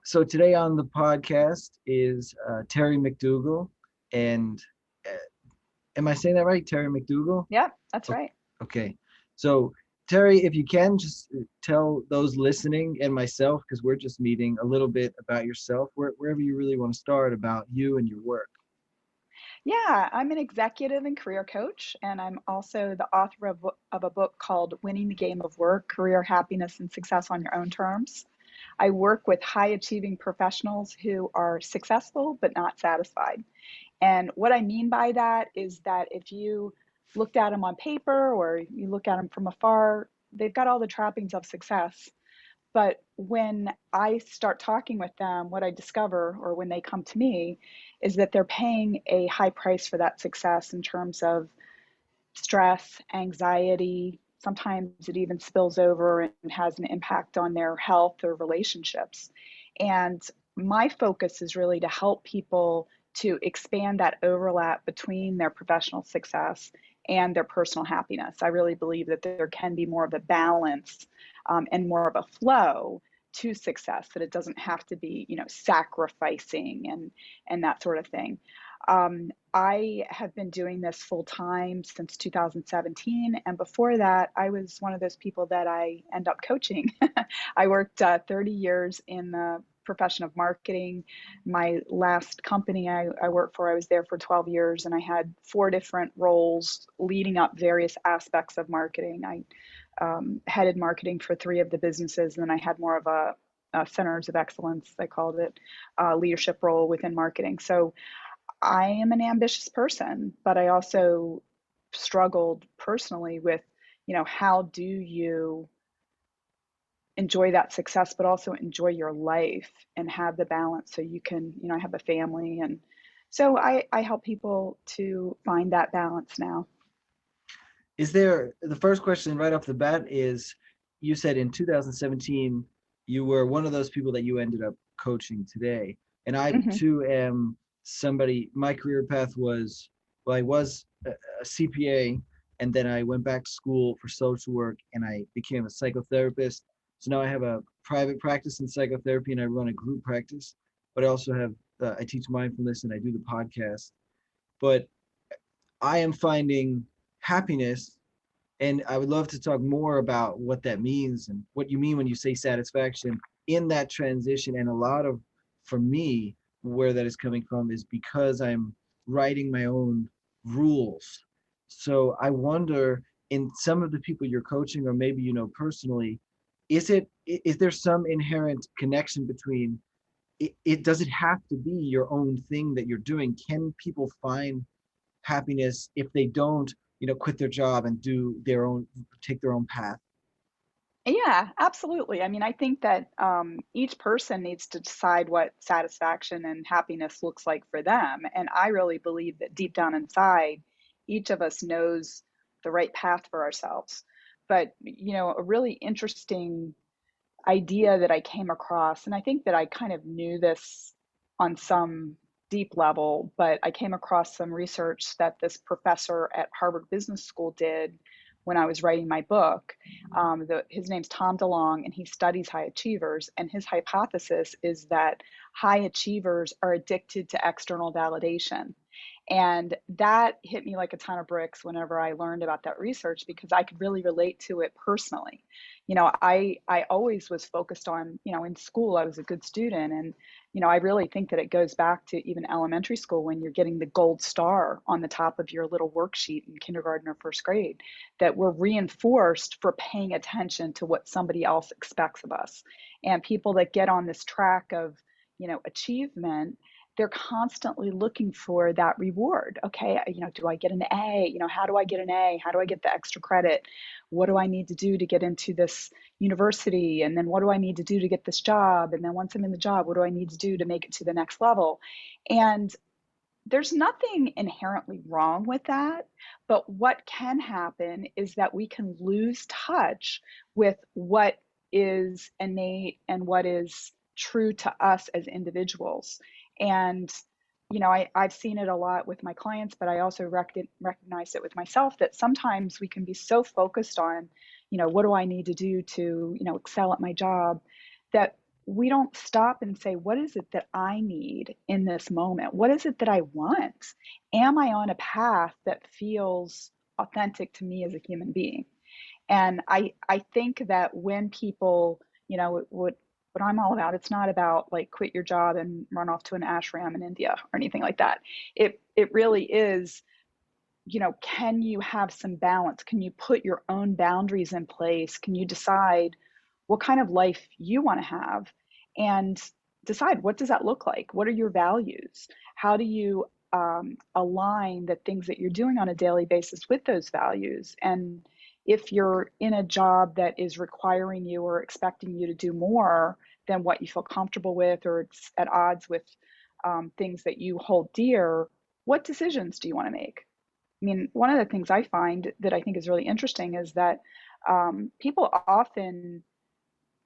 So today on the podcast is Terry McDougall, and uh, am I saying that right? Terry McDougall? Yep, that's O- right. Okay. So Terry, if you can, just tell those listening and myself, because we're just meeting, a little bit about yourself, wherever you really want to start, about you and your work. Yeah, I'm an executive and career coach, and I'm also the author of a book called Winning the Game of Work, Career Happiness and Success on Your Own Terms. I work with high achieving professionals who are successful but not satisfied. And what I mean by that is that if you looked at them on paper or you look at them from afar, they've got all the trappings of success. But when I start talking with them, what I discover, or when they come to me, is that they're paying a high price for that success in terms of stress, anxiety. Sometimes it even spills over and has an impact on their health or relationships. And my focus is really to help people to expand that overlap between their professional success and their personal happiness. I really believe that there can be more of a balance and more of a flow to success, that it doesn't have to be, sacrificing and that sort of thing. I have been doing this full time since 2017. And before that, I was one of those people that I end up coaching. I worked 30 years in the profession of marketing. My last company I worked for, I was there for 12 years and I had four different roles leading up various aspects of marketing. I headed marketing for three of the businesses, and then I had more of a centers of excellence, I called it, leadership role within marketing. So I am an ambitious person, but I also struggled personally with, how do you enjoy that success, but also enjoy your life and have the balance so you can, have a family. And so I help people to find that balance now. Is there, the first question right off the bat is, you said in 2017 you were one of those people that you ended up coaching today, and I Hmm. too am somebody. My career path was, well, I was a CPA, and then I went back to school for social work and I became a psychotherapist. So now I have a private practice in psychotherapy and I run a group practice, but I also have I teach mindfulness and I do the podcast. But I am finding happiness, and I would love to talk more about what that means and what you mean when you say satisfaction in that transition. And a lot of, for me, where that is coming from is because I'm writing my own rules. So I wonder, in some of the people you're coaching, or maybe you know personally, is there some inherent connection between it does it have to be your own thing that you're doing? Can people find happiness if they don't, quit their job and take their own path? Yeah, absolutely. I mean, I think that each person needs to decide what satisfaction and happiness looks like for them. And I really believe that deep down inside, each of us knows the right path for ourselves. But, a really interesting idea that I came across, and I think that I kind of knew this on some deep level, but I came across some research that this professor at Harvard Business School did when I was writing my book. His name's Tom DeLong, and he studies high achievers. And his hypothesis is that high achievers are addicted to external validation. And that hit me like a ton of bricks whenever I learned about that research, because I could really relate to it personally. I always was focused on, in school, I was a good student. And, I really think that it goes back to even elementary school when you're getting the gold star on the top of your little worksheet in kindergarten or first grade, that we're reinforced for paying attention to what somebody else expects of us. And people that get on this track of, achievement, they're constantly looking for that reward. Okay, do I get an A? How do I get an A? How do I get the extra credit? What do I need to do to get into this university? And then what do I need to do to get this job? And then once I'm in the job, what do I need to do to make it to the next level? And there's nothing inherently wrong with that. But what can happen is that we can lose touch with what is innate and what is true to us as individuals. And, I've seen it a lot with my clients, but I also recognize it with myself, that sometimes we can be so focused on, what do I need to do to, excel at my job, that we don't stop and say, what is it that I need in this moment? What is it that I want? Am I on a path that feels authentic to me as a human being? And I think that when people, what I'm all about, it's not about like quit your job and run off to an ashram in India or anything like that. It really is, can you have some balance? Can you put your own boundaries in place? Can you decide what kind of life you want to have and decide what does that look like? What are your values? How do you align the things that you're doing on a daily basis with those values? And if you're in a job that is requiring you or expecting you to do more than what you feel comfortable with, or it's at odds with things that you hold dear, what decisions do you want to make? I mean, one of the things I find that I think is really interesting is that people often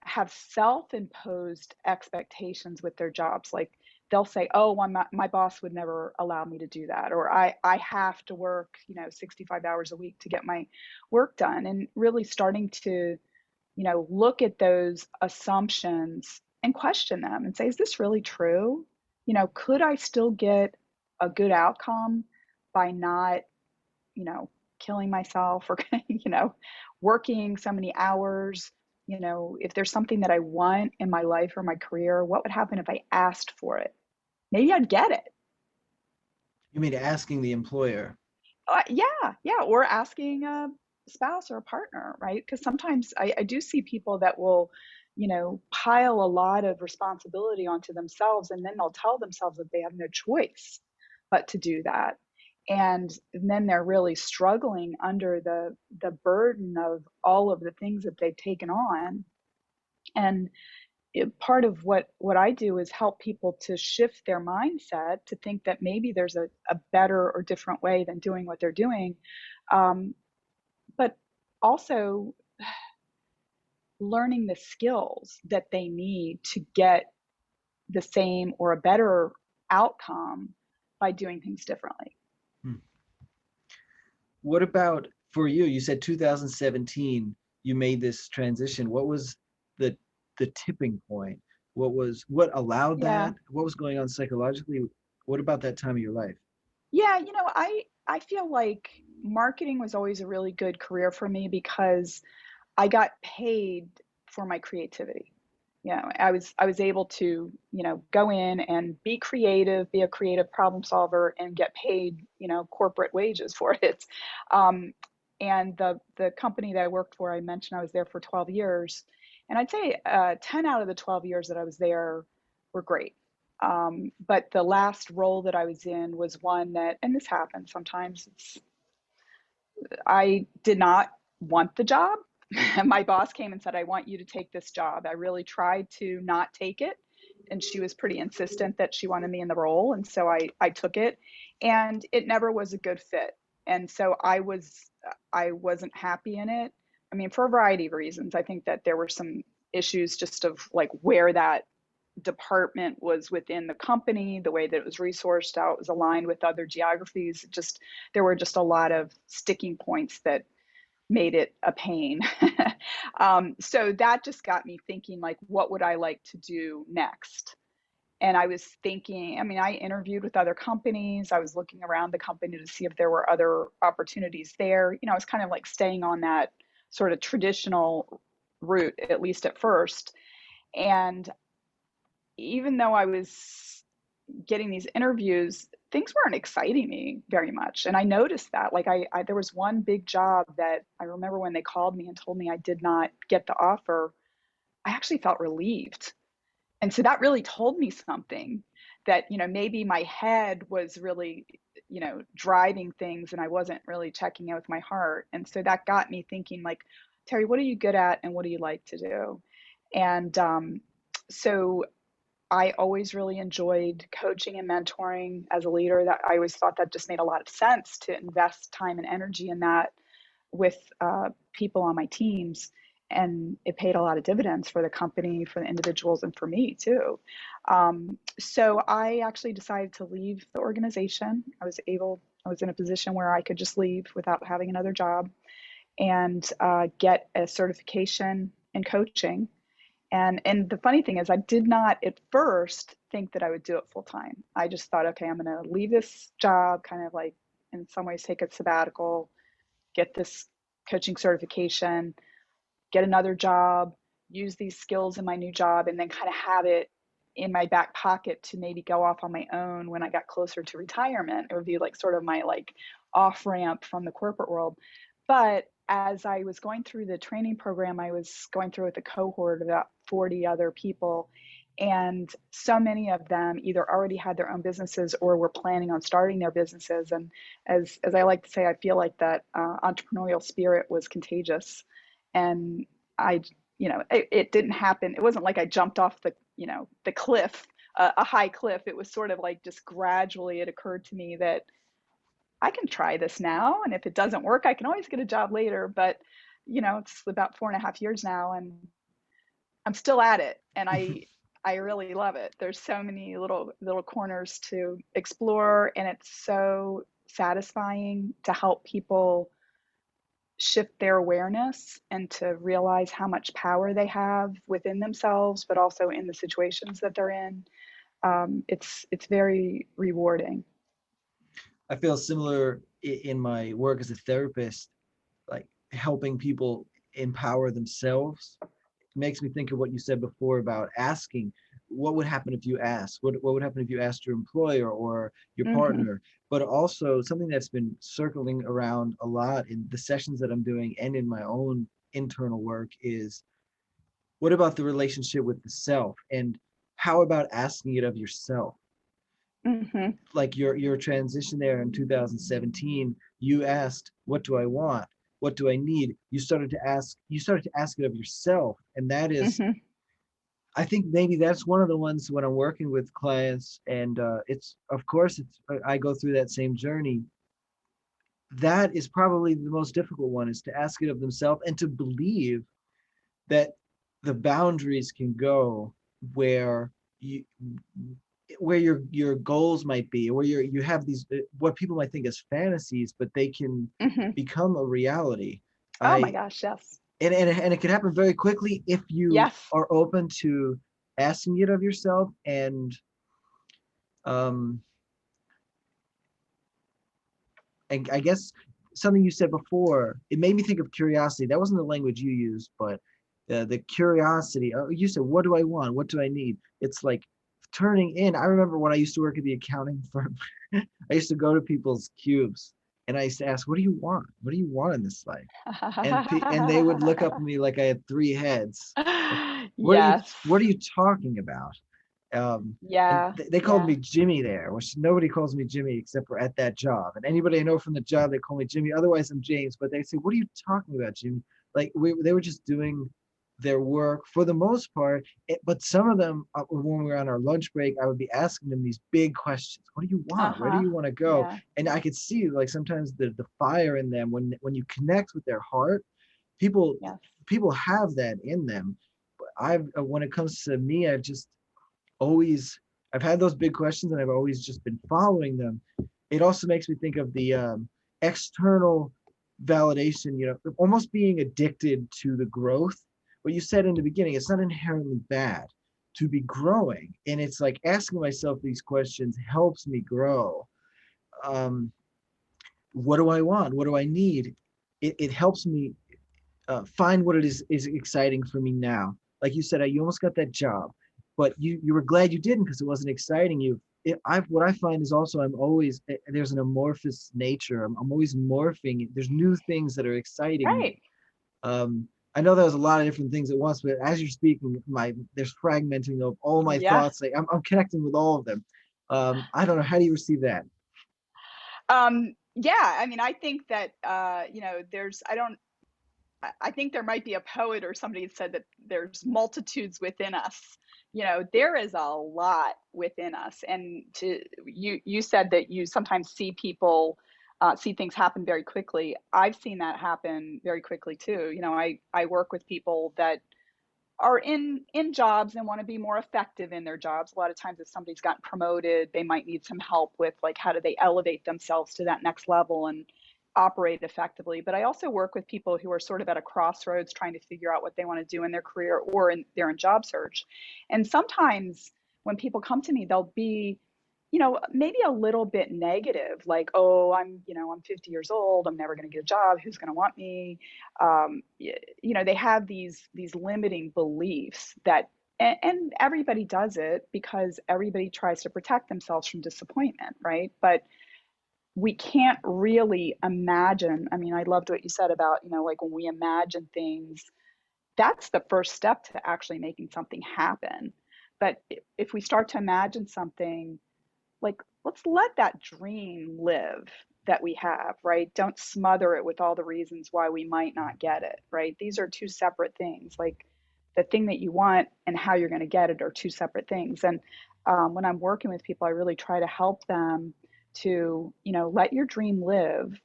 have self-imposed expectations with their jobs. Like they'll say, "Oh, well, my boss would never allow me to do that," or I have to work, 65 hours a week to get my work done." And really starting to, look at those assumptions and question them and say, "Is this really true? Could I still get a good outcome by not killing myself or, working so many hours? If there's something that I want in my life or my career, what would happen if I asked for it? Maybe I'd get it." You mean asking the employer? Yeah, yeah. Or asking a spouse or a partner, right? Because sometimes I do see people that will, pile a lot of responsibility onto themselves, and then they'll tell themselves that they have no choice but to do that. And then they're really struggling under the burden of all of the things that they've taken on. And part of what I do is help people to shift their mindset to think that maybe there's a better or different way than doing what they're doing. Um, but also learning the skills that they need to get the same or a better outcome by doing things differently. Hmm. What about for you? You said 2017 you made this transition. What was the the tipping point? What allowed Yeah. that? What was going on psychologically? What about that time of your life? Yeah, I feel like marketing was always a really good career for me because I got paid for my creativity. I was able to, go in and be creative, be a creative problem solver, and get paid, corporate wages for it. Um, and the company that I worked for, I mentioned I was there for 12 years, and I'd say 10 out of the 12 years that I was there were great. But the last role that I was in was one that, and this happens sometimes, I did not want the job. My boss came and said, "I want you to take this job." I really tried to not take it. And she was pretty insistent that she wanted me in the role. And so I took it, and it never was a good fit. And so I wasn't happy in it. I mean, for a variety of reasons. I think that there were some issues just of like where that department was within the company, the way that it was resourced, how it was aligned with other geographies. Just there were just a lot of sticking points that made it a pain. So that just got me thinking, like, what would I like to do next? And I was thinking, I mean, I interviewed with other companies. I was looking around the company to see if there were other opportunities there. I was kind of like staying on that sort of traditional route, at least at first. And even though I was getting these interviews, things weren't exciting me very much. And I noticed that. Like there was one big job that I remember when they called me and told me I did not get the offer, I actually felt relieved. And so that really told me something that, maybe my head was really, driving things and I wasn't really checking in with my heart. And so that got me thinking, like, Terry, what are you good at and what do you like to do? And so I always really enjoyed coaching and mentoring as a leader. That I always thought that just made a lot of sense to invest time and energy in that with people on my teams, and it paid a lot of dividends for the company, for the individuals, and for me too. So I actually decided to leave the organization. I was in a position where I could just leave without having another job and get a certification in coaching. And the funny thing is, I did not at first think that I would do it full time. I just thought, okay, I'm going to leave this job, kind of like in some ways take a sabbatical, get this coaching certification, get another job, use these skills in my new job, and then kind of have it in my back pocket to maybe go off on my own when I got closer to retirement. It would be like sort of my like off ramp from the corporate world. But as I was going through the training program, I was going through with a cohort of about 40 other people. And so many of them either already had their own businesses or were planning on starting their businesses. And as I like to say, I feel like that entrepreneurial spirit was contagious. And I, it didn't happen. It wasn't like I jumped off the cliff, a high cliff. It was sort of like just gradually it occurred to me that I can try this now. And if it doesn't work, I can always get a job later. But, it's about 4.5 years now and I'm still at it. And I really love it. There's so many little corners to explore. And it's so satisfying to help people shift their awareness and to realize how much power they have within themselves, but also in the situations that they're in. It's very rewarding. I feel similar in my work as a therapist, like helping people empower themselves. It makes me think of what you said before about asking. What would happen if you asked? What would happen if you asked your employer or your Hmm. partner? But also something that's been circling around a lot in the sessions that I'm doing and in my own internal work is, what about the relationship with the self? And how about asking it of yourself? Hmm. Like your transition there in 2017, you asked, what do I want, what do I need? You started to ask it of yourself. And that is, Hmm. I think maybe that's one of the ones when I'm working with clients, and it's, of course, it's, I go through that same journey. That is probably the most difficult one, is to ask it of themselves and to believe that the boundaries can go where you where your goals might be, or you have these what people might think as fantasies, but they can Hmm. become a reality. Oh my I gosh, yes. and it can happen very quickly if you Yes. are open to asking it of yourself. Um and I guess something you said before, it made me think of curiosity. That wasn't the language you used, but the curiosity. You said, what do I want, what do I need? It's like turning in. I remember when I used to work at the accounting firm, I used to go to people's cubes and I used to ask, what do you want, what do you want in this life? And they would look up at me like I had three heads. Like, Yes. what are you talking about? And Yeah. they called Yeah. me Jimmy there, which nobody calls me Jimmy except for at that job. And anybody I know from the job, they call me Jimmy. Otherwise, I'm James. But they say, "What are you talking about, Jimmy?" Like they were just doing their work for the most part. But some of them, when we were on our lunch break, I would be asking them these big questions. What do you want? Where do Uh-huh. you want to go? Yeah. And I could see like sometimes the fire in them when you connect with their heart. People Yes. people have that in them. But I've when it comes to me, always I've had those big questions and I've always just been following them. It also makes me think of the external validation, almost being addicted to the growth. What you said in the beginning, it's not inherently bad to be growing. And it's like asking myself these questions helps me grow. Um, what do I want? What do I need? It helps me find what it is exciting for me now. Like you said, you almost got that job, but you were glad you didn't because it wasn't exciting you. What I find is also I'm always there's an amorphous nature. I'm always morphing. There's new things that are exciting Right. me. I know that was a lot of different things at once, but as you're speaking, there's fragmenting of all my Yeah. thoughts. Like I'm connecting with all of them. I don't know. How do you receive that? Yeah, I mean, I think that I think there might be a poet or somebody that said that there's multitudes within us. There is a lot within us. And you said that you sometimes see people see things happen very quickly. I've seen that happen very quickly too. I work with people that are in jobs and want to be more effective in their jobs. A lot of times if somebody's gotten promoted, they might need some help with like how do they elevate themselves to that next level. And operate effectively. But I also work with people who are sort of at a crossroads trying to figure out what they want to do in their career, or they're in job search. And sometimes when people come to me, they'll be, maybe a little bit negative, like, oh, I'm 50 years old, I'm never going to get a job, who's going to want me? They have these limiting beliefs that, and everybody does it because everybody tries to protect themselves from disappointment, right? But we can't really imagine. I mean, I loved what you said about, like when we imagine things, that's the first step to actually making something happen. But if we start to imagine something, like, let's let that dream live that we have, right? Don't smother it with all the reasons why we might not get it, right? These are two separate things. Like, the thing that you want and how you're going to get it are two separate things. And when I'm working with people, I really try to help them to, let your dream live,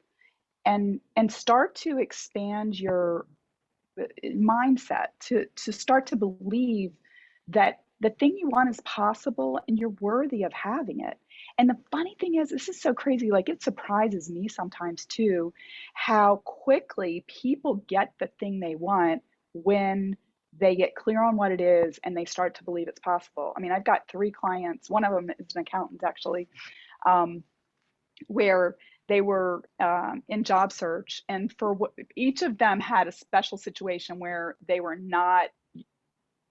and start to expand your mindset to start to believe that the thing you want is possible and you're worthy of having it. And the funny thing is, this is so crazy, like it surprises me sometimes too, how quickly people get the thing they want when they get clear on what it is and they start to believe it's possible. I mean, I've got 3 clients, one of them is an accountant actually, um, where they were in job search, and each of them had a special situation where they were not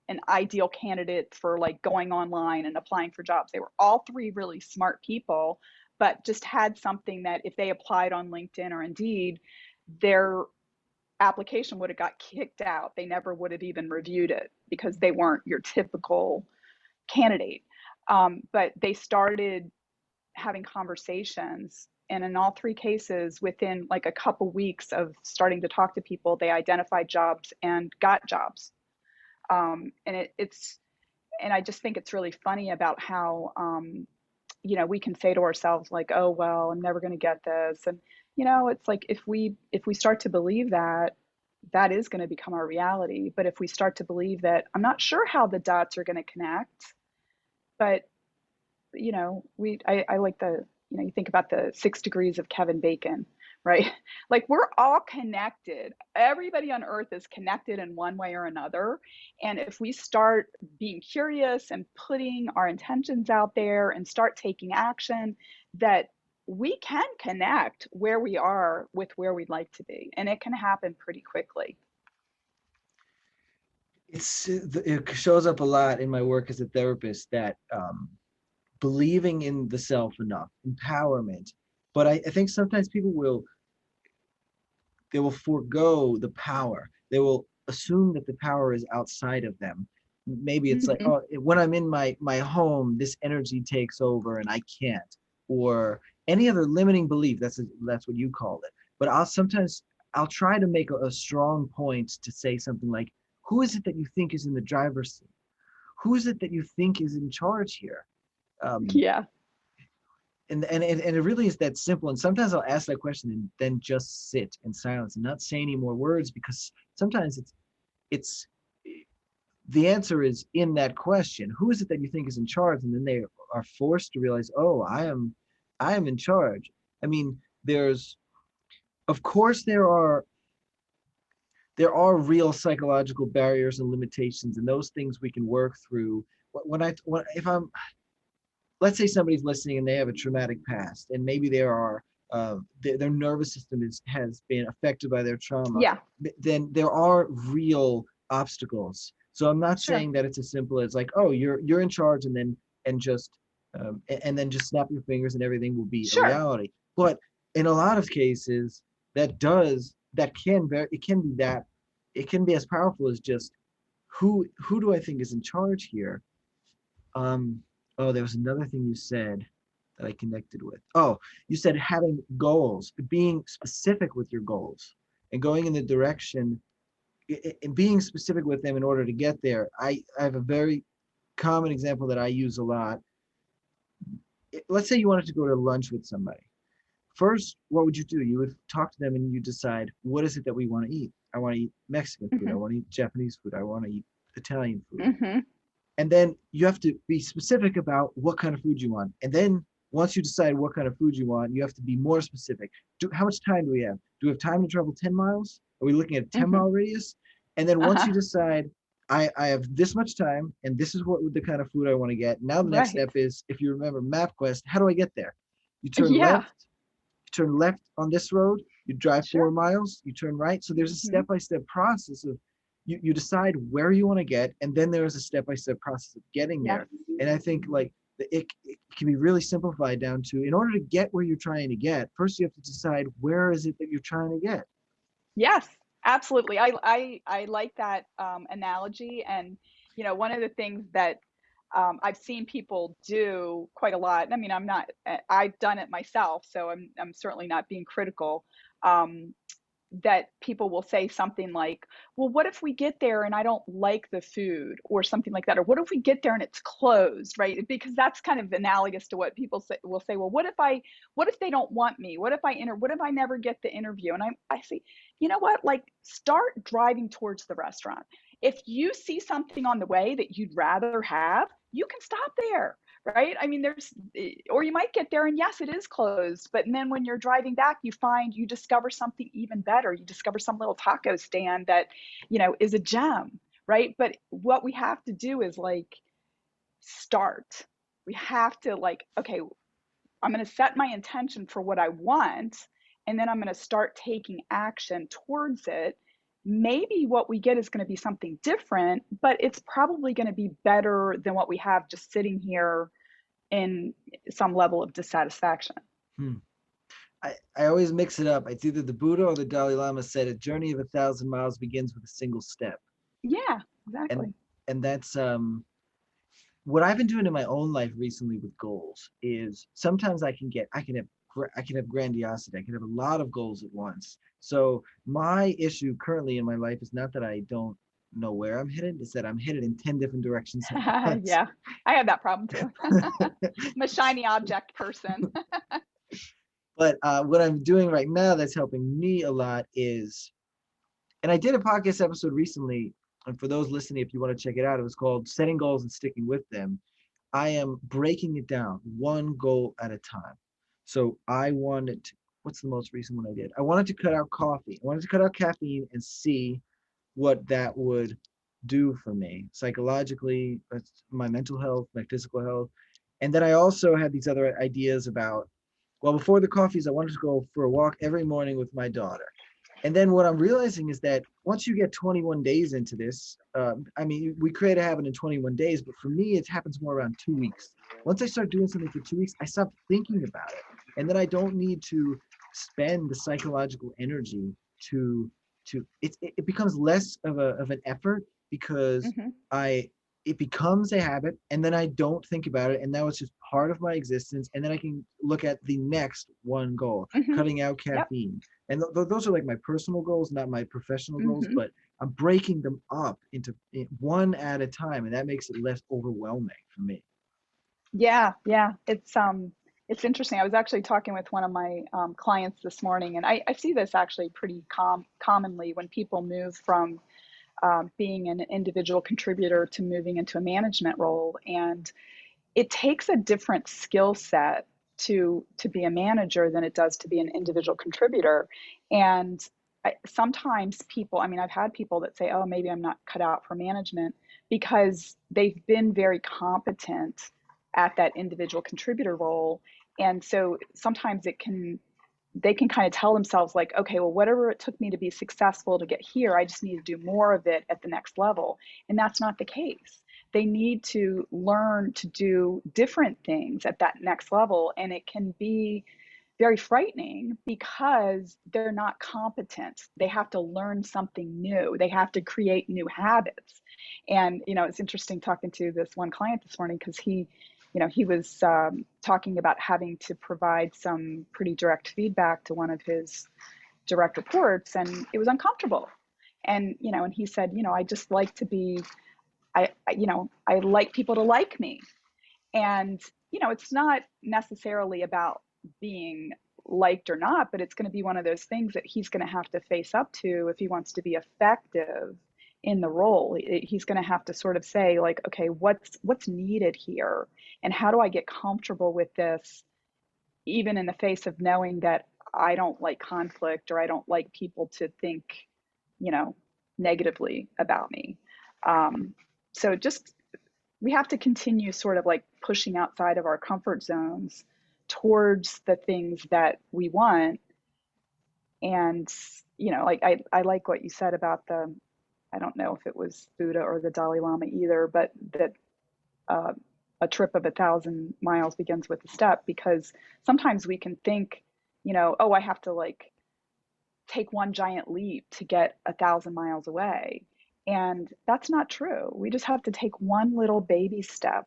an ideal candidate for like going online and applying for jobs. They were all three really smart people, but just had something that if they applied on LinkedIn or Indeed, their application would have got kicked out. They never would have even reviewed it because they weren't your typical candidate. But they started having conversations, and in all 3 cases, within like a couple weeks of starting to talk to people, they identified jobs and got jobs. And I just think it's really funny about how we can say to ourselves like, oh well, I'm never going to get this. And it's like, if we start to believe that, that is going to become our reality. But if we start to believe that I'm not sure how the dots are going to connect, but I like you think about the 6 degrees of Kevin Bacon, right? Like, we're all connected. Everybody on earth is connected in one way or another. And if we start being curious and putting our intentions out there and start taking action, that we can connect where we are with where we'd like to be. And it can happen pretty quickly. It shows up a lot in my work as a therapist, that believing in the self enough, empowerment. But I think sometimes people will forego the power. They will assume that the power is outside of them. Maybe it's like, Mm-hmm. oh, when I'm in my home, this energy takes over and I can't, or any other limiting belief. That's what you called it. But I'll try to make a strong point to say something like, who is it that you think is in the driver's seat? Who is it that you think is in charge here? Um, Yeah, and it really is that simple. And sometimes I'll ask that question and then just sit in silence and not say any more words, because sometimes it's the answer is in that question. Who is it that you think is in charge? And then they are forced to realize, oh, I am in charge. I mean, there's of course there are real psychological barriers and limitations, and those things we can work through. If I'm, let's say somebody's listening and they have a traumatic past, and maybe their nervous system has been affected by their trauma, yeah, then there are real obstacles. So I'm not sure, saying that it's as simple as like, oh, you're in charge, and just and then just snap your fingers and everything will be a sure. reality. But in a lot of cases, it can be as powerful as just, who do I think is in charge here? Um, oh, there was another thing you said that I connected with. Oh, you said having goals, being specific with your goals, and going in the direction, and being specific with them in order to get there. I have a very common example that I use a lot. Let's say you wanted to go to lunch with somebody. First, what would you do? You would talk to them and you decide, what is it that we want to eat? I want to eat Mexican food. I Hmm. want to eat Japanese food. I want to eat Italian food. Hmm. And then you have to be specific about what kind of food you want. And then once you decide what kind of food you want, you have to be more specific. How much time do we have? Do we have time to travel 10 miles? Are we looking at a 10 Hmm. mile radius? And then once Uh-huh. you decide, I have this much time and this is what the kind of food I want to get. Now the next Right. step is, if you remember MapQuest, how do I get there? You turn Yeah, left, turn left on this road, you drive sure. 4 miles, you turn right. So there's a Hmm. step-by-step process of you decide where you want to get, and then there's a step-by-step process of getting Yes. there. And I think like it can be really simplified down to, in order to get where you're trying to get, first you have to decide where is it that you're trying to get. Yes, absolutely. I like that analogy. And, one of the things that I've seen people do quite a lot. I mean, I've done it myself, so I'm certainly not being critical. Um, that people will say something like, well, what if we get there and I don't like the food, or something like that? Or what if we get there and it's closed, right? Because that's kind of analogous to what people will say, well, what if they don't want me? What if I never get the interview? And I say, you know what? Like, start driving towards the restaurant. If you see something on the way that you'd rather have, you can stop there, right? I mean, or you might get there and yes, it is closed, but then when you're driving back, you discover something even better. You discover some little taco stand that, is a gem, right? But what we have to do is like start. We have to like, okay, I'm going to set my intention for what I want, and then I'm going to start taking action towards it. Maybe what we get is going to be something different, but it's probably going to be better than what we have just sitting here in some level of dissatisfaction. Hmm. I always mix it up. It's either the Buddha or the Dalai Lama said a journey of 1,000 miles begins with a single step. Yeah, And exactly. that's what I've been doing in my own life recently with goals is sometimes I can have grandiosity. I can have a lot of goals at once. So my issue currently in my life is not that I don't know where I'm headed, it's that I'm headed in 10 different directions at once. Yeah, I have that problem too. I'm a shiny object person. But what I'm doing right now that's helping me a lot is, and I did a podcast episode recently, and for those listening, if you want to check it out, it was called Setting Goals and Sticking with Them. I am breaking it down one goal at a time. So I wanted to, what's the most recent one I did? I wanted to cut out coffee. I wanted to cut out caffeine and see what that would do for me psychologically, my mental health, my physical health. And then I also had these other ideas about, well, before the coffees, I wanted to go for a walk every morning with my daughter. And then what I'm realizing is that once you get 21 days into this, I mean, we create a habit in 21 days, but for me, it happens more around 2 weeks. Once I start doing something for 2 weeks, I stop thinking about it. And then I don't need to spend the psychological energy to it becomes less of an effort because Hmm. I it becomes a habit, and then I don't think about it, and now it's just part of my existence, and then I can look at the next one goal, Hmm. cutting out Yep. caffeine. And those are like my personal goals, not my professional goals, Hmm. but I'm breaking them up into one at a time, and that makes it less overwhelming for me. Yeah, yeah. It's interesting. I was actually talking with one of my clients this morning, and I see this actually pretty commonly when people move from being an individual contributor to moving into a management role. And it takes a different skill set to be a manager than it does to be an individual contributor. And sometimes people, I mean, I've had people that say, oh, maybe I'm not cut out for management because they've been very competent at that individual contributor role. And so sometimes they can kind of tell themselves like, okay, well, whatever it took me to be successful to get here, I just need to do more of it at the next level. And that's not the case. They need to learn to do different things at that next level. And it can be very frightening because they're not competent. They have to learn something new. They have to create new habits. And, it's interesting talking to this one client this morning because he was talking about having to provide some pretty direct feedback to one of his direct reports, and it was uncomfortable. And he said, I just like to be, I like people to like me. And, it's not necessarily about being liked or not, but it's going to be one of those things that he's going to have to face up to if he wants to be effective in the role. He's going to have to sort of say like, okay, what's needed here, and how do I get comfortable with this even in the face of knowing that I don't like conflict, or I don't like people to think, you know, negatively about me. Um, so just, we have to continue sort of like pushing outside of our comfort zones towards the things that we want. And, you know, like I like what you said about the, I don't know if it was Buddha or the Dalai Lama either, but that uh, a trip of 1,000 miles begins with a step, because sometimes we can think, you know, oh, I have to like take one giant leap to get 1,000 miles away. And that's not true. We just have to take one little baby step,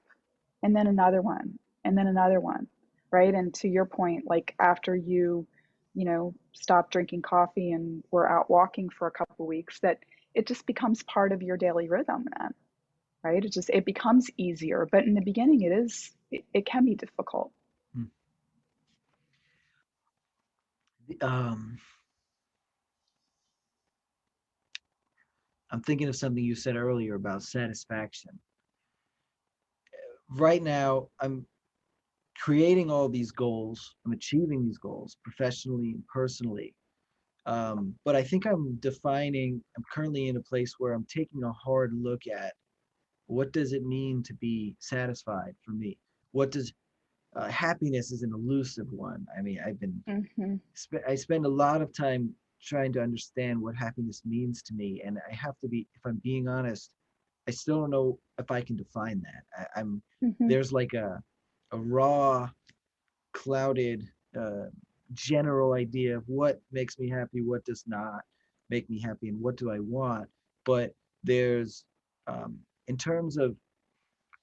and then another one, and then another one, right? And to your point, like after you know, stop drinking coffee and we're out walking for a couple of weeks, that it just becomes part of your daily rhythm then, right? It just, it becomes easier. But in the beginning, it can be difficult. Hmm. Um, I'm thinking of something you said earlier about satisfaction. Right now, I'm creating all these goals. I'm achieving these goals professionally and personally. But I think I'm currently in a place where I'm taking a hard look at what does it mean to be satisfied for me? What does happiness is an elusive one. I mean, Mm-hmm. I spend a lot of time trying to understand what happiness means to me, and I have to be, if I'm being honest, I still don't know if I can define that. I'm Mm-hmm. there's like a raw, clouded, uh, general idea of what makes me happy, what does not make me happy, and what do I want. But there's, in terms of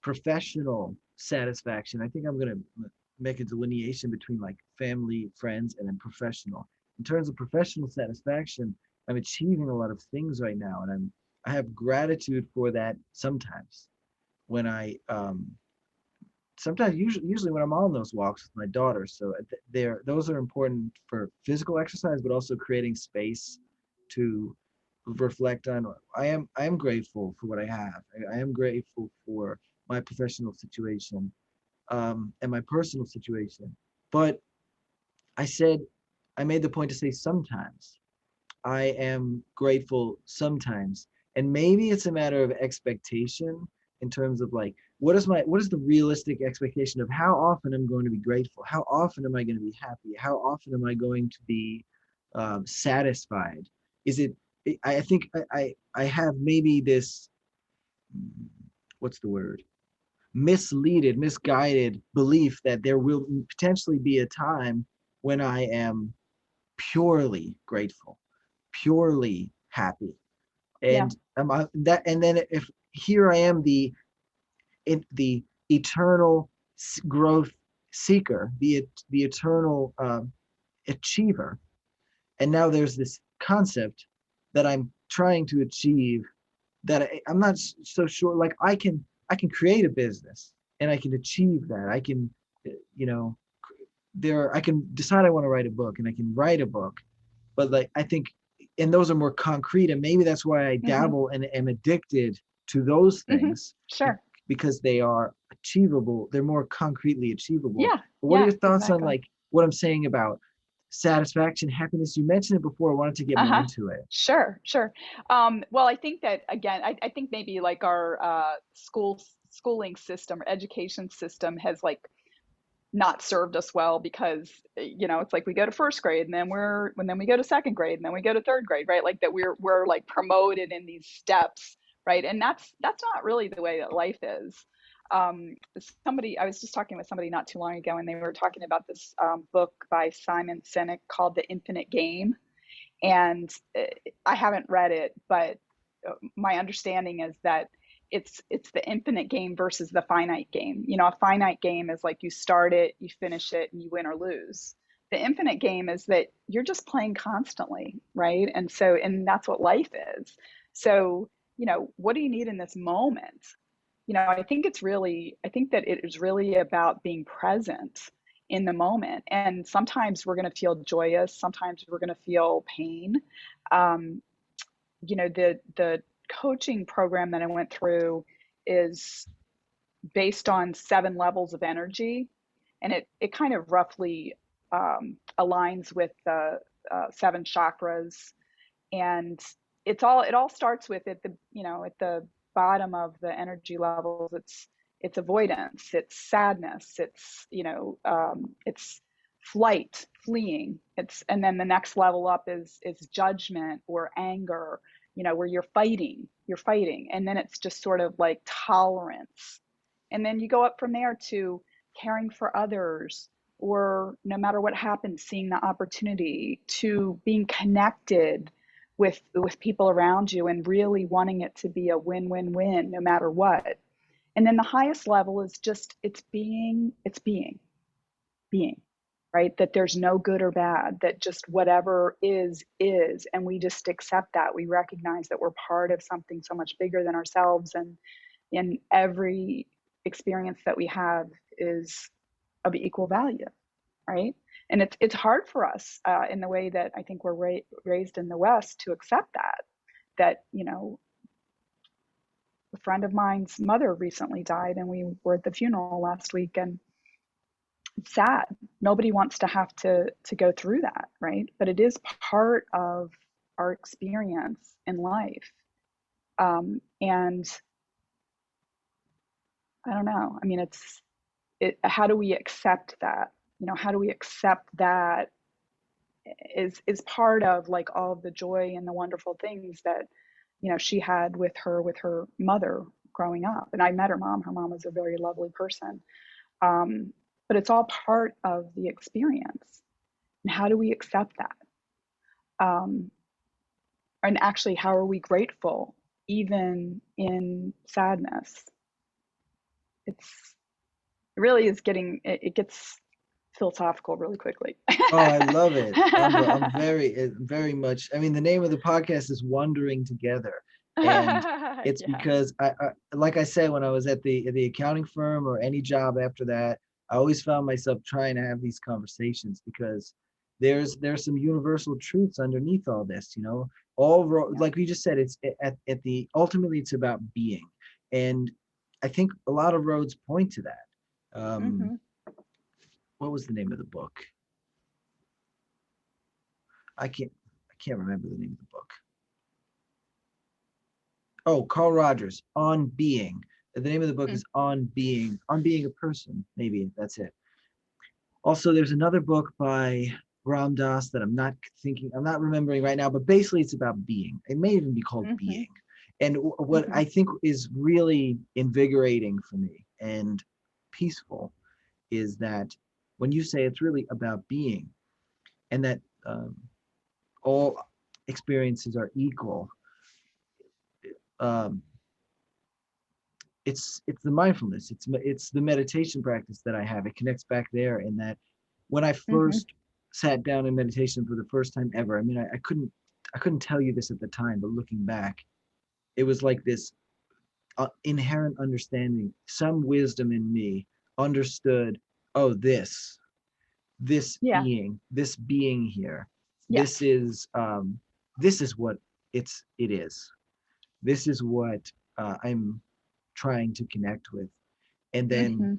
professional satisfaction, I think I'm going to make a delineation between like family, friends, and then professional. In terms of professional satisfaction, I'm achieving a lot of things right now, and I have gratitude for that sometimes when I sometimes usually when I'm on those walks with my daughter. So they're those are important for physical exercise, but also creating space to reflect on. I am grateful for what I have. I am grateful for my professional situation, and my personal situation. But I said I made the point to say sometimes I am grateful sometimes. And maybe it's a matter of expectation in terms of like what is the realistic expectation of how often I'm going to be grateful? How often am I going to be happy? How often am I going to be satisfied? Is it I think I have maybe this, what's the word? Misguided belief that there will potentially be a time when I am purely grateful, purely happy, Yeah. and that, and then if here I am, the eternal growth seeker, the eternal achiever, and now there's this concept that I'm trying to achieve that I'm not so sure. Like I can create a business and I can achieve that. I can, you know, I can decide I want to write a book and I can write a book, but like I think, and those are more concrete, and maybe that's why I Mm-hmm. dabble and am addicted to those Mm-hmm. things, Sure. because they are achievable. They're more concretely achievable. Yeah. But what are Yeah. your thoughts on Exactly. like what I'm saying about satisfaction, happiness? You mentioned it before. I wanted to get more Uh-huh. into it. Sure, sure. Well, I think that again, I think maybe like our schooling system or education system has like not served us well, because you know, it's like we go to first grade and then we go to second grade and then we go to third grade, right? Like that we're like promoted in these steps, right? And that's not really the way that life is. Somebody, I was just talking with somebody not too long ago, and they were talking about this book by Simon Sinek called The Infinite Game. And I haven't read it, but my understanding is that it's the infinite game versus the finite game. You know, a finite game is like you start it, you finish it, and you win or lose. The infinite game is that you're just playing constantly, right? And so, and that's what life is. So, you know, what do you need in this moment? You know, I think that it is really about being present in the moment. And sometimes we're going to feel joyous, sometimes we're going to feel pain. Um, you know, the coaching program that I went through is based on 7 levels of energy, and it kind of roughly aligns with the seven chakras. And it all starts with at the, at the bottom of the energy levels. It's avoidance, it's sadness, it's flight, fleeing. And then the next level up is judgment or anger, where you're fighting, and then it's just sort of like tolerance. And then you go up from there to caring for others, or no matter what happens, seeing the opportunity, to being connected with people around you and really wanting it to be a win-win-win no matter what. And then the highest level is just it's being, right? That there's no good or bad, that just whatever is, and we just accept that. We recognize that we're part of something so much bigger than ourselves, and in every experience that we have is of equal value, right? And it's hard for us in the way that I think we're raised in the West to accept that a friend of mine's mother recently died, and we were at the funeral last week, and it's sad. Nobody wants to have to go through that, right? But it is part of our experience in life. And I don't know. I mean, how do we accept that? How do we accept that is part of like all of the joy and the wonderful things that she had with her mother growing up. And I met her mom. Her mom was a very lovely person. But it's all part of the experience. And how do we accept that? And actually, how are we grateful even in sadness? It really is it gets philosophical really quickly. Oh, I love it. I'm very much. I mean, the name of the podcast is Wandering Together, and it's Yeah. because like I said, when I was at the accounting firm or any job after that, I always found myself trying to have these conversations because there's some universal truths underneath all this. Yeah. Like we just said, it's at the ultimately it's about being, and I think a lot of roads point to that. Mm-hmm. What was the name of the book? I can't remember the name of the book. Oh, Carl Rogers, On Being. The name of the book is On Being a Person. Maybe that's it. Also, there's another book by Ram Dass that I'm not remembering right now, but basically it's about being. It may even be called Mm-hmm. Being. And what Mm-hmm. I think is really invigorating for me and peaceful is that when you say it's really about being, and that all experiences are equal, um, it's the mindfulness, it's the meditation practice that I have. It connects back there in that when I Mm-hmm. first sat down in meditation for the first time ever, I mean, I couldn't tell you this at the time, but looking back, it was like this inherent understanding, some wisdom in me understood, oh, Yeah. this being here, this Yes. is this is what it is. This is what I'm trying to connect with. And then, Mm-hmm.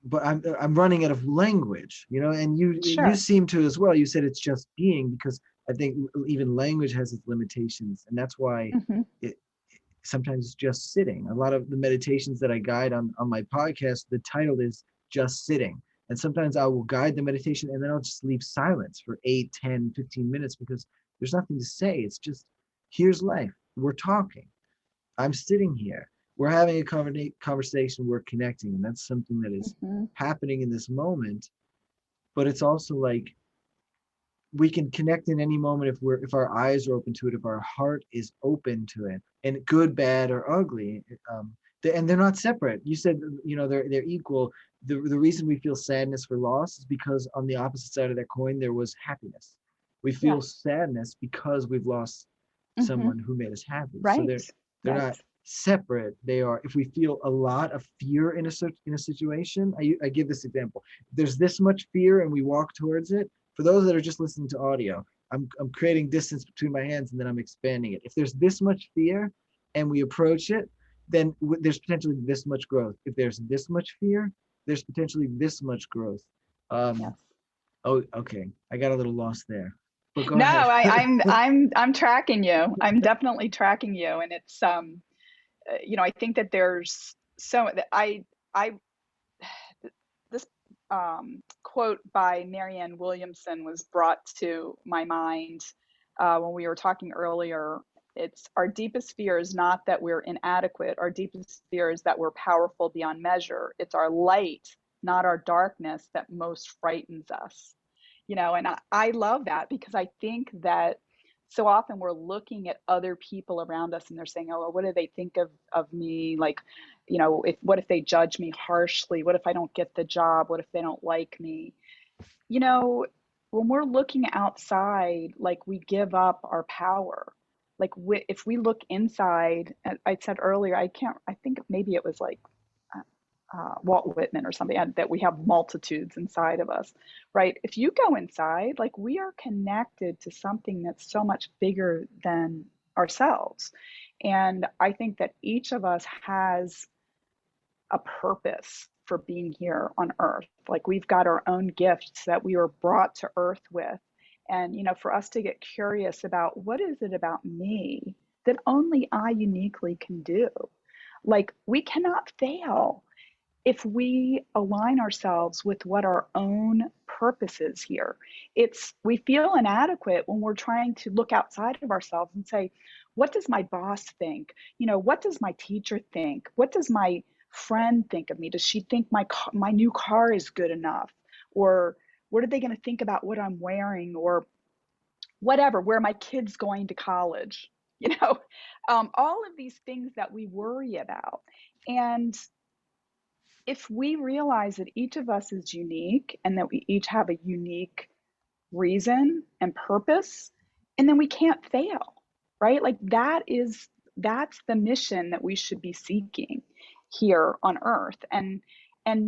but I'm running out of language, and you Sure. seem to as well. You said it's just being, because I think even language has its limitations, and that's why Mm-hmm. it sometimes it's just sitting. A lot of the meditations that I guide on my podcast, the title is Just Sitting. And sometimes I will guide the meditation and then I'll just leave silence for 8, 10, 15 minutes because there's nothing to say. It's just, here's life. We're talking. I'm sitting here. We're having a conversation. We're connecting. And that's something that is Mm-hmm. happening in this moment. But it's also like we can connect in any moment if our eyes are open to it, if our heart is open to it, and good, bad, or ugly. And they're not separate. You said they're equal. The reason we feel sadness for loss is because on the opposite side of that coin there was happiness. We feel Yes. sadness because we've lost Mm-hmm. someone who made us happy. So Right. they're Right. not separate. They are. If we feel a lot of fear in a situation, I give this example. There's this much fear and we walk towards it. For those that are just listening to audio, I'm creating distance between my hands and then I'm expanding it. If there's this much fear and we approach it, then there's potentially this much growth. If there's this much fear, there's potentially this much growth. Um, Yes. oh, okay. I got a little lost there, but go No, ahead. I'm tracking you. I'm definitely tracking you, and it's I think that there's so that I this quote by Marianne Williamson was brought to my mind when we were talking earlier. It's our deepest fear is not that we're inadequate. Our deepest fear is that we're powerful beyond measure. It's our light, not our darkness, that most frightens us. And I love that because I think that so often we're looking at other people around us and they're saying, oh, well, what do they think of me? Like, if what if they judge me harshly? What if I don't get the job? What if they don't like me? You know, when we're looking outside, like we give up our power. Like if we look inside, I said earlier, I think maybe it was like Walt Whitman or something, that we have multitudes inside of us, right? If you go inside, like we are connected to something that's so much bigger than ourselves. And I think that each of us has a purpose for being here on earth. Like we've got our own gifts that we were brought to earth with. And, for us to get curious about what is it about me that only I uniquely can do? Like we cannot fail if we align ourselves with what our own purpose is here. We feel inadequate when we're trying to look outside of ourselves and say, what does my boss think? What does my teacher think? What does my friend think of me? Does she think my new car is good enough? Or what are they going to think about what I'm wearing? Or whatever, where my kid's going to college? All of these things that we worry about. And if we realize that each of us is unique and that we each have a unique reason and purpose, and then we can't fail, right? Like that's the mission that we should be seeking here on earth. And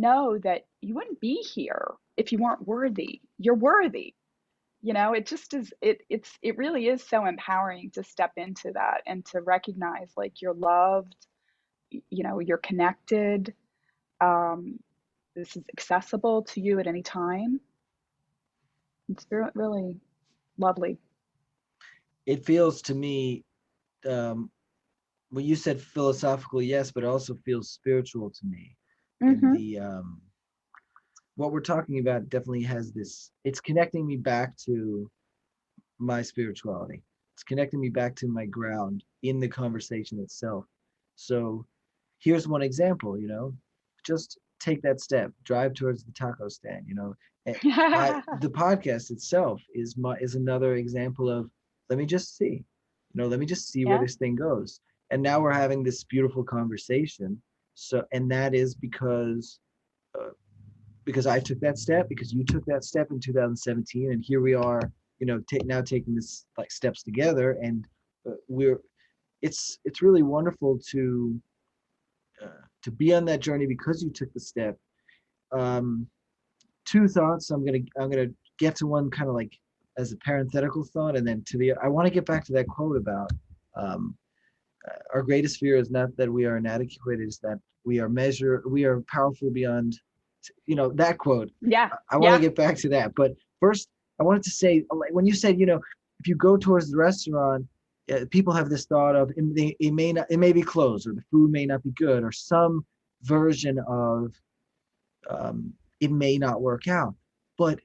know that you wouldn't be here if you weren't worthy. You're worthy. It just is it really is so empowering to step into that and to recognize like you're loved, you're connected. Um, this is accessible to you at any time. It's really lovely. It feels to me, um, well, you said philosophical, yes, but it also feels spiritual to me. In Mm-hmm. the what we're talking about definitely has this. It's connecting me back to my spirituality. It's connecting me back to my ground in the conversation itself. So here's one example, just take that step, drive towards the taco stand. And the podcast itself is another example of let me just see, let me just see where Yeah. this thing goes. And now we're having this beautiful conversation. So, and that is uh, because I took that step, because you took that step in 2017, and here we are, now taking this like steps together, and we're it's really wonderful to be on that journey because you took the step. Um, Two thoughts. I'm gonna get to one kind of like as a parenthetical thought, and then I want to get back to that quote about um, our greatest fear is not that we are inadequate, it's that we are powerful beyond, that quote. Yeah. I want to Yeah. get back to that, but first I wanted to say, like, when you said, if you go towards the restaurant, people have this thought of it may be closed, or the food may not be good, or some version of it may not work out. But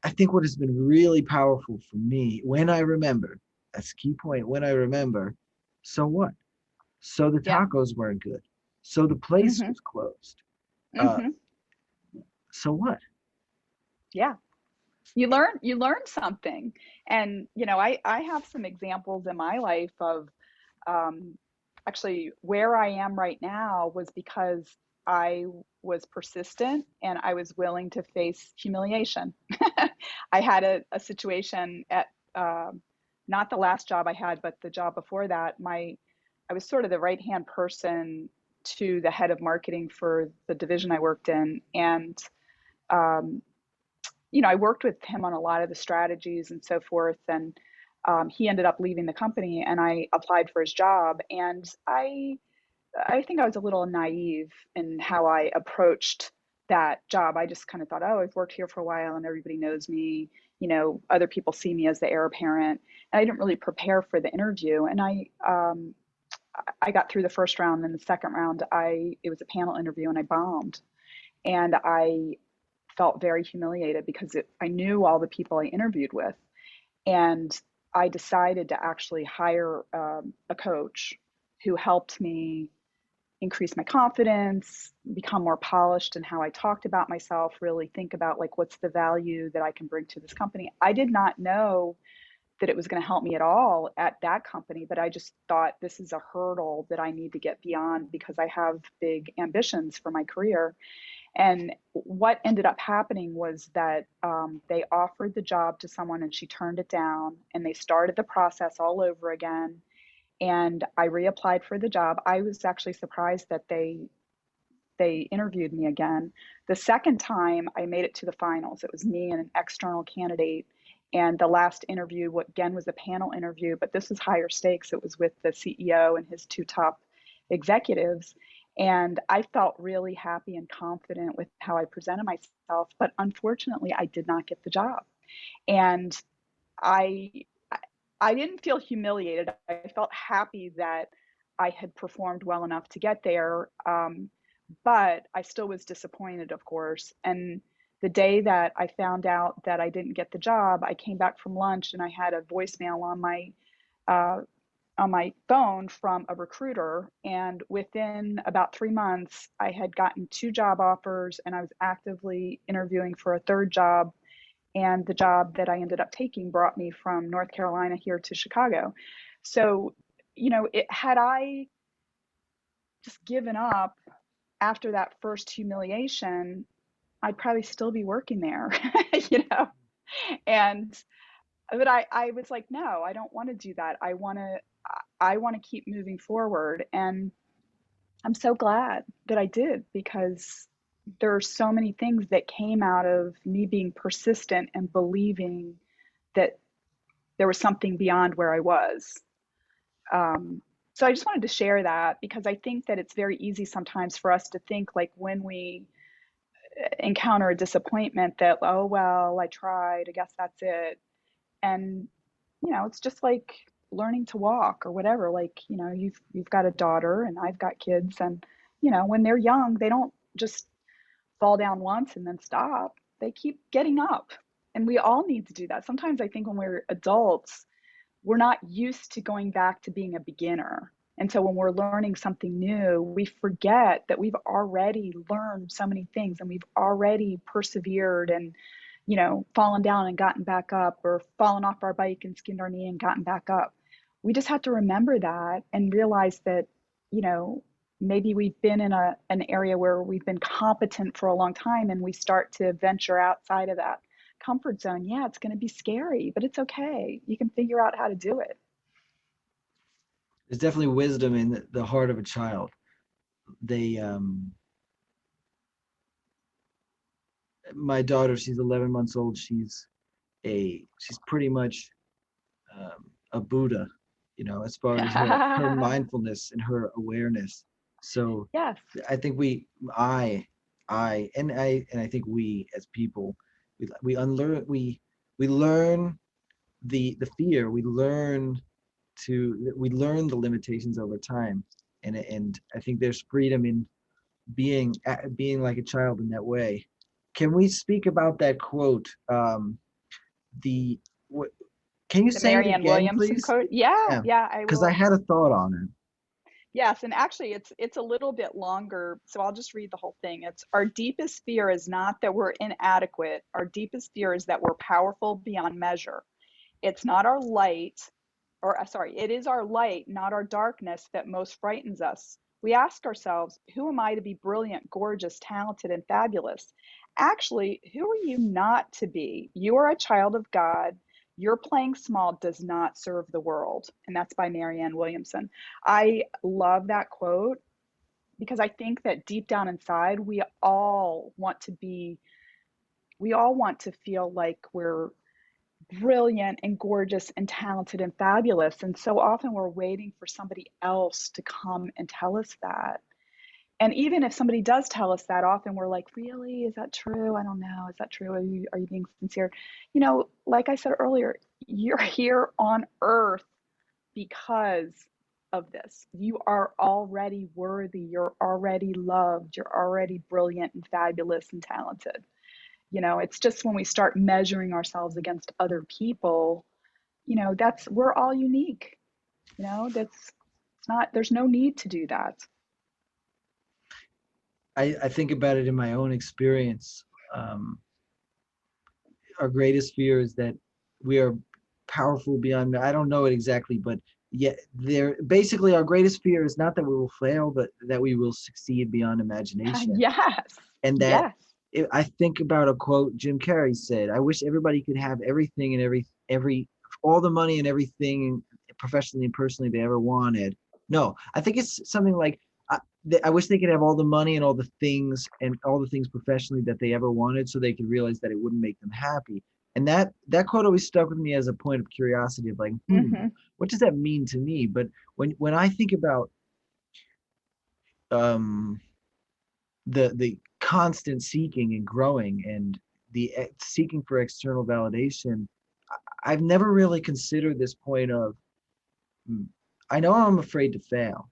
I think what has been really powerful for me, when I remember, that's the key point, when I remember, so what? So the Yeah. tacos weren't good. So the place Mm-hmm. was closed. Uh, Mm-hmm. so what? Yeah. You learn something. And I have some examples in my life of um, actually where I am right now was because I was persistent and I was willing to face humiliation. I had a situation at not the last job I had, but the job before that. I was sort of the right hand person to the head of marketing for the division I worked in, and um, I worked with him on a lot of the strategies and so forth. And he ended up leaving the company, and I applied for his job. And I think I was a little naive in how I approached that job. I just kind of thought, oh, I've worked here for a while and everybody knows me. Other people see me as the heir apparent, and I didn't really prepare for the interview. And I got through the first round, and the second round, it was a panel interview, and I bombed, and I felt very humiliated because I knew all the people I interviewed with, and I decided to actually hire a coach who helped me increase my confidence, become more polished in how I talked about myself, really think about like what's the value that I can bring to this company. I did not know that it was going to help me at all at that company, but I just thought this is a hurdle that I need to get beyond because I have big ambitions for my career. And what ended up happening was that they offered the job to someone and she turned it down, and they started the process all over again. And I reapplied for the job. I was actually surprised that they interviewed me again. The second time, I made it to the finals. It was me and an external candidate. And the last interview, again, was a panel interview, but this was higher stakes. It was with the CEO and his two top executives. And I felt really happy and confident with how I presented myself. But unfortunately, I did not get the job. And I I didn't feel humiliated. I felt happy that I had performed well enough to get there. But I still was disappointed, of course. And the day that I found out that I didn't get the job, I came back from lunch and I had a voicemail uh, on my phone from a recruiter. And within about 3 months, I had gotten two job offers and I was actively interviewing for a third job. And the job that I ended up taking brought me from North Carolina here to Chicago. So, had I just given up after that first humiliation, I'd probably still be working there, you know? And, but I was like, no, I don't want to do that. I want to keep moving forward. And I'm so glad that I did because there are so many things that came out of me being persistent and believing that there was something beyond where I was. Um, so I just wanted to share that because I think that it's very easy sometimes for us to think like when we encounter a disappointment that, oh, well, I tried, I guess that's it. And, it's just like learning to walk or whatever. Like, you've got a daughter and I've got kids and, when they're young, they don't just fall down once and then stop. They keep getting up. And we all need to do that. Sometimes I think when we're adults, we're not used to going back to being a beginner. And so when we're learning something new, we forget that we've already learned so many things and we've already persevered and, fallen down and gotten back up or fallen off our bike and skinned our knee and gotten back up. We just have to remember that and realize that, you know, maybe we've been in an area where we've been competent for a long time and we start to venture outside of that comfort zone. Yeah, it's going to be scary, but it's okay. You can figure out how to do it. There's definitely wisdom in the heart of a child. They My daughter, she's 11 months old. She's pretty much a Buddha, as far as her mindfulness and her awareness. So Yes. I think I think we as people, we learn the fear. We learn the limitations over time, and I think there's freedom in being like a child in that way. Can we speak about that quote? The what? Can you The say it Marianne again, Williamson please? quote. Yeah, Yeah, yeah, I because I will. had a thought on it. Yes, and actually it's a little bit longer, so I'll just read the whole thing. It's our deepest fear is not that we're inadequate. Our deepest fear is that we're powerful beyond measure. It's not our light, or sorry, it is our light, not our darkness, that most frightens us. We ask ourselves, who am I to be brilliant, gorgeous, talented, and fabulous? Actually, who are you not to be? You are a child of God. Your playing small does not serve the world. And that's by Marianne Williamson. I love that quote because I think that deep down inside, we all want to feel like we're brilliant and gorgeous and talented and fabulous. And so often we're waiting for somebody else to come and tell us that. And even if somebody does tell us that, often we're like, really? Is that true? I don't know. Is that true? Are you being sincere? Like I said earlier, you're here on earth because of this. You are already worthy. You're already loved. You're already brilliant and fabulous and talented. It's just when we start measuring ourselves against other people, that's we're all unique. That's it's not there's no need to do that. I think about it in my own experience. Um, our greatest fear is that we are powerful beyond, I don't know it exactly, but yeah, there basically our greatest fear is not that we will fail, but that we will succeed beyond imagination. Yes. And that Yes. I think about a quote Jim Carrey said, I wish everybody could have everything and every all the money and everything professionally and personally they ever wanted. No, I think it's something like I wish they could have all the money and all the things professionally that they ever wanted, so they could realize that it wouldn't make them happy. And that quote always stuck with me as a point of curiosity of like, Hmm. what does that mean to me? But when I think about um, the constant seeking and growing and the seeking for external validation, I've never really considered this point of, hmm, I know I'm afraid to fail,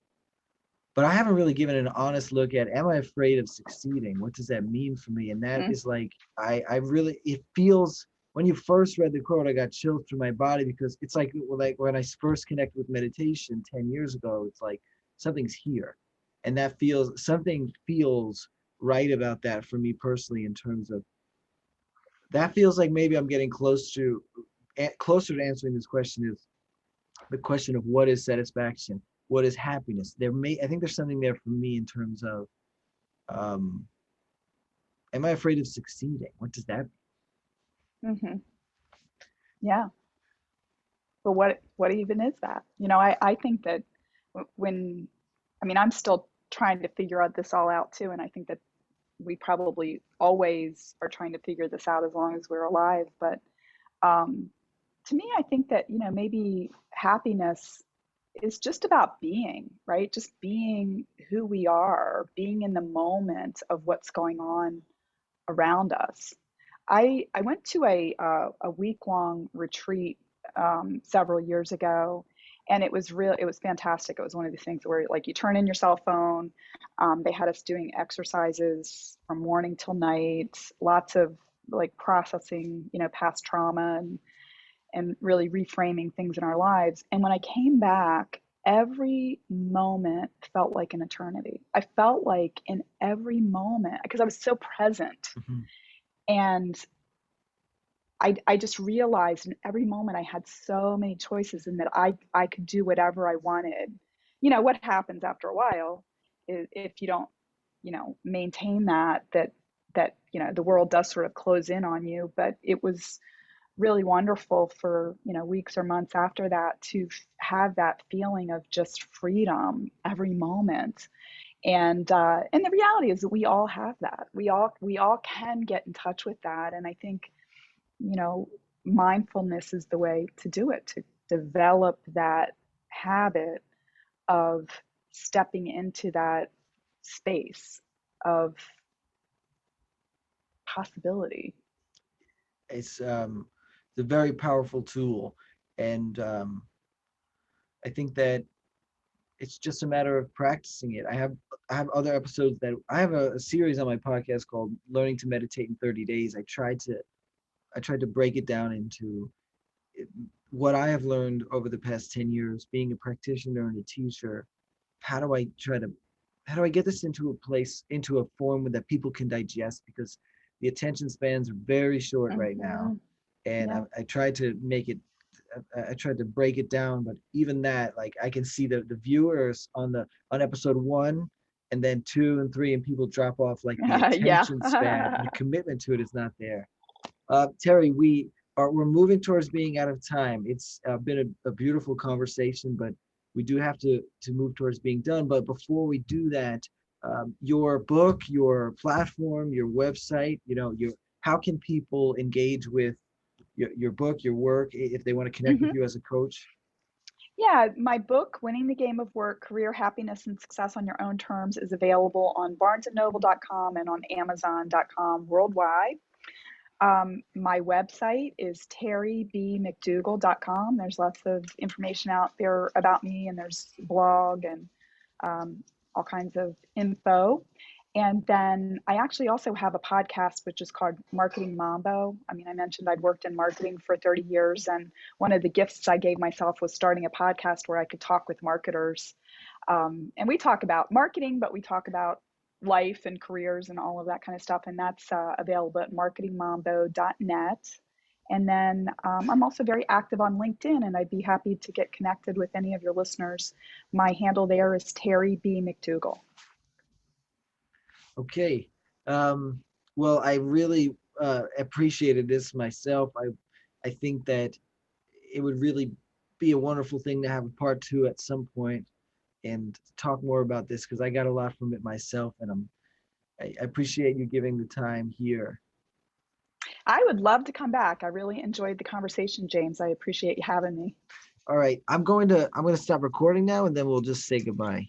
but I haven't really given an honest look at, am I afraid of succeeding? What does that mean for me? And that is like, I really, it feels, when you first read the quote, I got chills through my body because it's like when I first connected with meditation 10 years ago, it's like something's here. And something feels right about that for me personally, in terms of, that feels like maybe I'm getting closer to answering this question, is the question of what is satisfaction, what is happiness. I think there's something there for me in terms of, um, am I afraid of succeeding? What does that Hmm. Yeah. But what even is that? I think that when I mean, I'm still trying to figure out this all out too, and I think that we probably always are trying to figure this out as long as we're alive. But um, to me, I think that maybe happiness is just about being, right? Just being who we are, being in the moment of what's going on around us. I went to a week long retreat several years ago, and it was fantastic. It was one of these things where like you turn in your cell phone. They had us doing exercises from morning till night, lots of like processing, past trauma and really reframing things in our lives. And when I came back, every moment felt like an eternity. I felt like in every moment, because I was so present. mean? And I just realized in every moment I had so many choices and that I could do whatever I wanted. What happens after a while is if you don't, maintain that the world does sort of close in on you. But it was really wonderful for, weeks or months after that to have that feeling of just freedom every moment. And the reality is that we all have that. We all can get in touch with that. And I think, you know, mindfulness is the way to do it, to develop that habit of stepping into that space of possibility. It's a very powerful tool, and I think that it's just a matter of practicing it. I have other episodes that I have a series on my podcast called Learning to Meditate in 30 Days. I tried to break it down into what I have learned over the past 10 years being a practitioner and a teacher. How do I try to how do I get this into a form that people can digest, because the attention spans are very short right now. Hmm. And Yeah. I tried to make it I tried to break it down, but even that, like, I can see the viewers on episode 1 and then 2 and 3, and people drop off, like the Yeah. attention span and the commitment to it is not there. Terry, we're moving towards being out of time. It's been a beautiful conversation, but we do have to move towards being done. But before we do that, your book, your platform, your website, your how can people engage with your book, your work, if they want to connect with Hmm. you as a coach? Yeah, my book, Winning the Game of Work, Career Happiness and Success on Your Own Terms, is available on barnesandnoble.com and on amazon.com worldwide. My website is terrybmcdougall.com. There's lots of information out there about me, and there's blog and um, all kinds of info. And then I actually also have a podcast, which is called Marketing Mambo. I mean, I mentioned I'd worked in marketing for 30 years, and one of the gifts I gave myself was starting a podcast where I could talk with marketers. And we talk about marketing, but we talk about life and careers and all of that kind of stuff. And that's available at marketingmambo.net. And then I'm also very active on LinkedIn, and I'd be happy to get connected with any of your listeners. My handle there is Terry B. McDougall. Okay. Um, well, I really appreciated this myself. I think that it would really be a wonderful thing to have a part two at some point and talk more about this because I got a lot from it myself, and I appreciate you giving the time here. I would love to come back. I really enjoyed the conversation, James. I appreciate you having me. All right, I'm going to stop recording now, and then we'll just say goodbye.